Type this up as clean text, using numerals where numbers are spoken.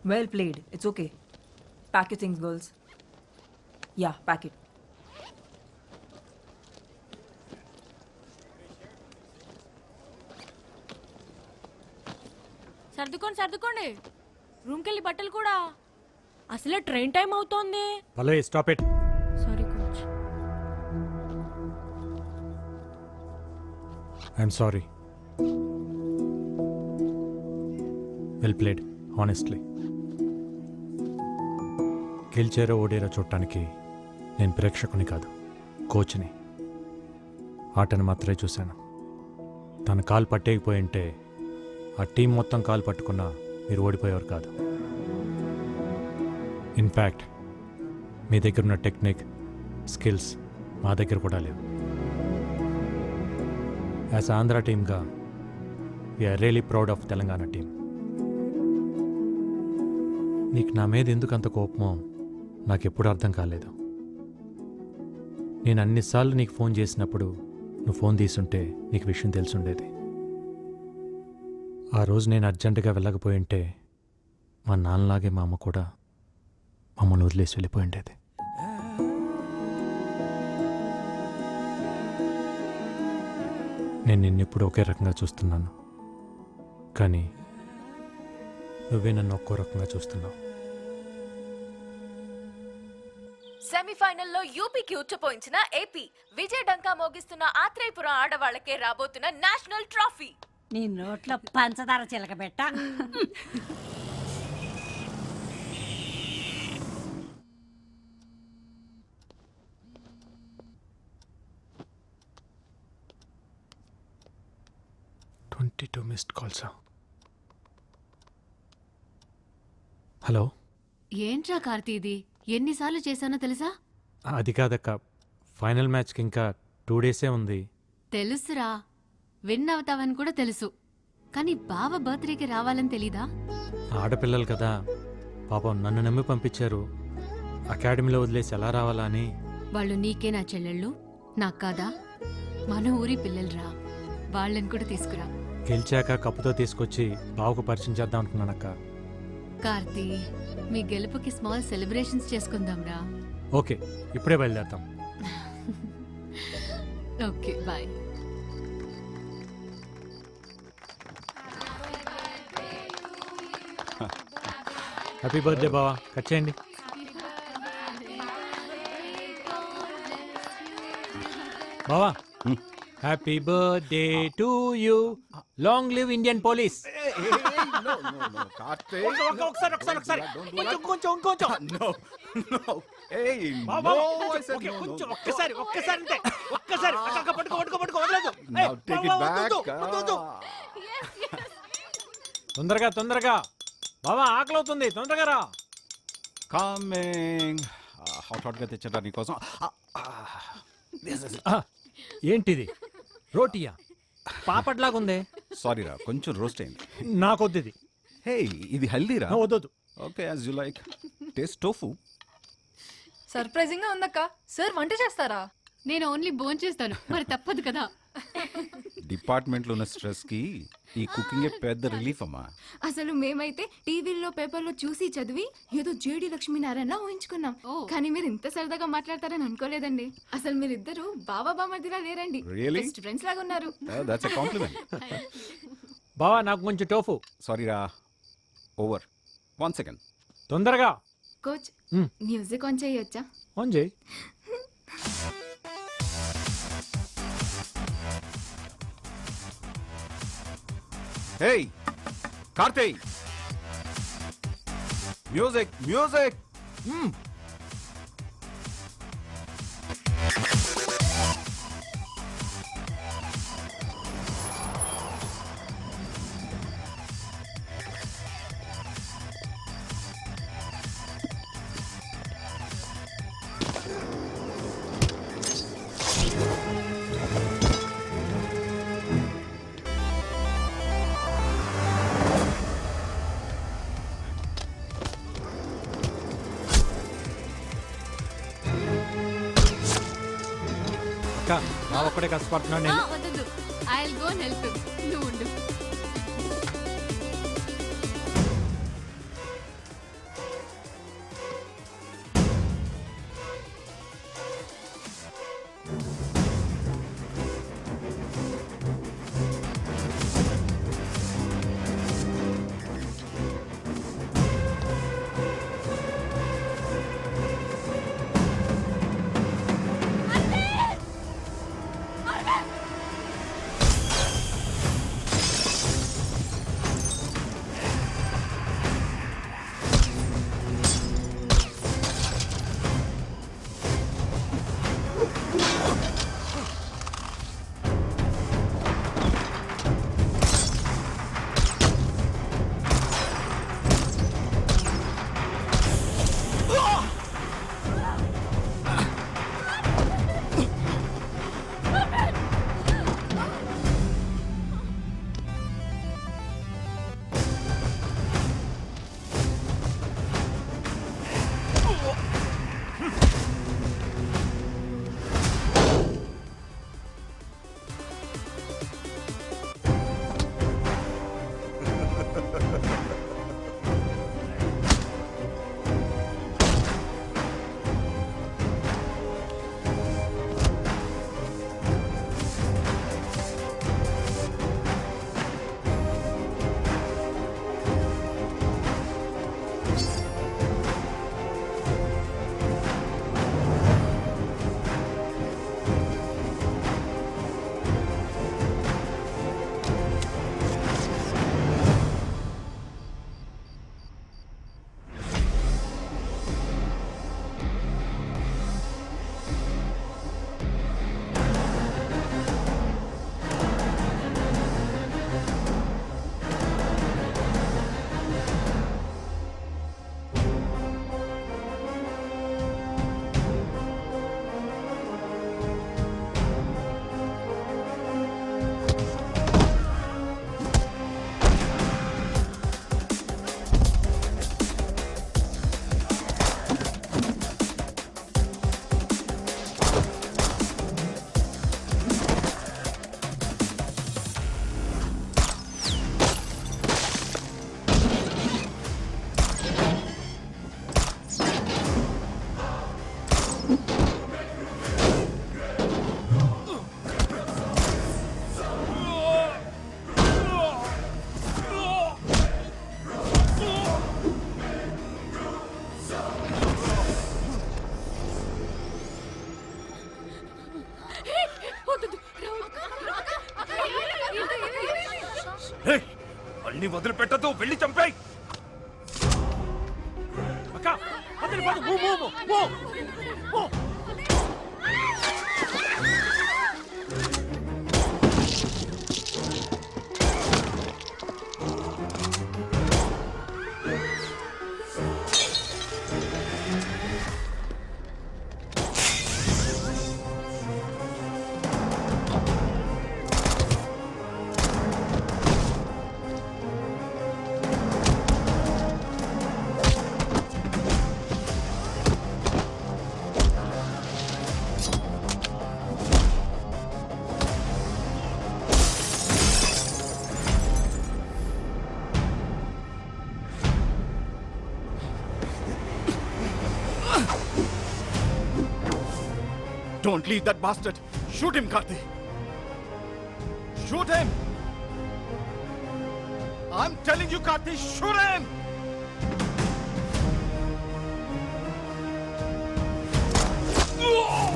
Well played. It's okay. Pack your things, girls. Yeah, pack it. సర్దుకోండి రూమ్కి వెళ్ళి బట్టలు కూడా అసలే ట్రైన్ టైం అవుతోంది. Pallavi stop it. Sorry coach. I'm sorry. Well played honestly. గెలిచారో ఓడేరో చూడటానికి నేను ప్రేక్షకుని కాదు, కోచ్ని. ఆటను మాత్రమే చూశాను. తన కాలు పట్టేయకపోయి ఉంటే ఆ టీం మొత్తం కాలు పట్టుకున్నా మీరు ఓడిపోయేవారు కాదు. ఇన్ఫ్యాక్ట్ మీ దగ్గర ఉన్న టెక్నిక్, స్కిల్స్ మా దగ్గర కూడా లేవు. యాజ్ ఆంధ్ర టీమ్గా we're really proud of Telangana team. నీకు నా మీద ఎందుకు అంత కోపమో నాకు ఎప్పుడు అర్థం కాలేదు. నేను అన్నిసార్లు నీకు ఫోన్ చేసినప్పుడు నువ్వు ఫోన్ తీసుంటే నీకు విషయం తెలుసుండేది. ఆ రోజు నేను అర్జెంటుగా వెళ్ళకపోయి ఉంటే మా నాన్నలాగే మా అమ్మ కూడా మమ్మల్ని వదిలేసి వెళ్ళిపోయి ఉండేది. నేను నిన్నెప్పుడు ఒకే రకంగా చూస్తున్నాను, కానీ నువ్వే నన్ను ఒక్కో రకంగా చూస్తున్నావు. సెమీఫైనల్లో యూపీకి ఉచ్చపోయించిన ఏపీ విజయ్ డంకా మోగిస్తున్న ఆత్రేయపురం ఆడవాళ్లకే రాబోతున్న నేషనల్ ట్రోఫీ. నీ నోట్లో పంచదార చిలకబెట్ట. Missed calls. హలో. ఏంట్రా కార్తీ ఇది? ఎన్నిసార్లు చేశానో తెలుసా? అది కాదక్క, ఫైనల్ మ్యాచ్కి ఇంకా 2 days ఉంది. తెలుసురా, విన్ అవుతావని కూడా తెలుసు, కానీ బావ బర్త్డేకి రావాలని తెలీదా? ఆడపిల్లలు కదా పాపం, నన్ను నమ్మి పంపించారు. అకాడమీలో వదిలేసి ఎలా రావాలా అని. వాళ్ళు నీకే నా చెల్లెళ్ళు, నాకు కాదా? మన ఊరి పిల్లలురా, వాళ్ళని కూడా తీసుకురా. గెలిచాక కప్పుతో తీసుకొచ్చి బావకు పరిచయం చేద్దాం అనుకున్నానక్క. కార్తీ, మీ గెలుపుకి స్మాల్ సెలబ్రేషన్స్ చేసుకుందాంరా. ఓకే, ఇప్పుడే బయలుదేరుతాం. Okay, bye. హ్యాపీ బర్త్డే బావా, కట్ చేయండి. బావా, happy birthday to you, long live Indian police. తొందరగా తొందరగా బావా, ఆకలి అవుతుంది, తొందరగా రా. కమింగ్. హాట్ హాట్గా తెచ్చట నీకోసం. ఏంటిది, రోటీయా? పాపట్లాగుందే. సారీ రా, కొంచెం రోస్ట్ అయింది. నాకొద్దు ఇది. హే, ఇది హెల్దీ రా. వద్దొద్దు. Okay, as you like. Taste tofu. Surprising గా ఉందక్క. సార్ వంట చేస్తారా? నేను ఓన్లీ భోంచేస్తాను, మరి తప్పదు కదా. డిపార్ట్మెంట్ లో ఉన్న స్ట్రెస్ కి ఈ కుకింగ్ పెద్ద రిలీఫ్ అమ్మా. అసలు మేమైతే టీవీల్లో పేపర్లో చూసి చదివి ఏదో జేడి లక్ష్మీనారాయణ ఊహించుకున్నాం, కానీ మీరు ఇంత సరదాగా మాట్లాడతారని అనుకోలేదండి. అసలు మీరిద్దరు బావా బామర్దిలా లేరండి, Really? బెస్ట్ ఫ్రెండ్స్ లాగా ఉన్నారు. That's a compliment. బావా, నాకు కొంచెం టోఫు. సారీ రా, ఓవర్. 1 second. తొందరగా. కోచ్, మ్యూజిక్ ఆన్ చేయొచ్చా? ఆన్ చేయి. హే కార్తీక్, మ్యూజిక్ మ్యూజిక్. బావ ఒక్కడే కష్టపడుతున్నాడు. నేను వద్దు, I will go and help him. నువ్వు ఉండు. వాడిని వదిలిపెట్టద్దు, వెళ్ళి చంపేయ్. అక్క అందరి పద, move move move move. Don't leave that bastard. Shoot him, Karthi. Shoot him. I'm telling you, Karthi, shoot him. Oh!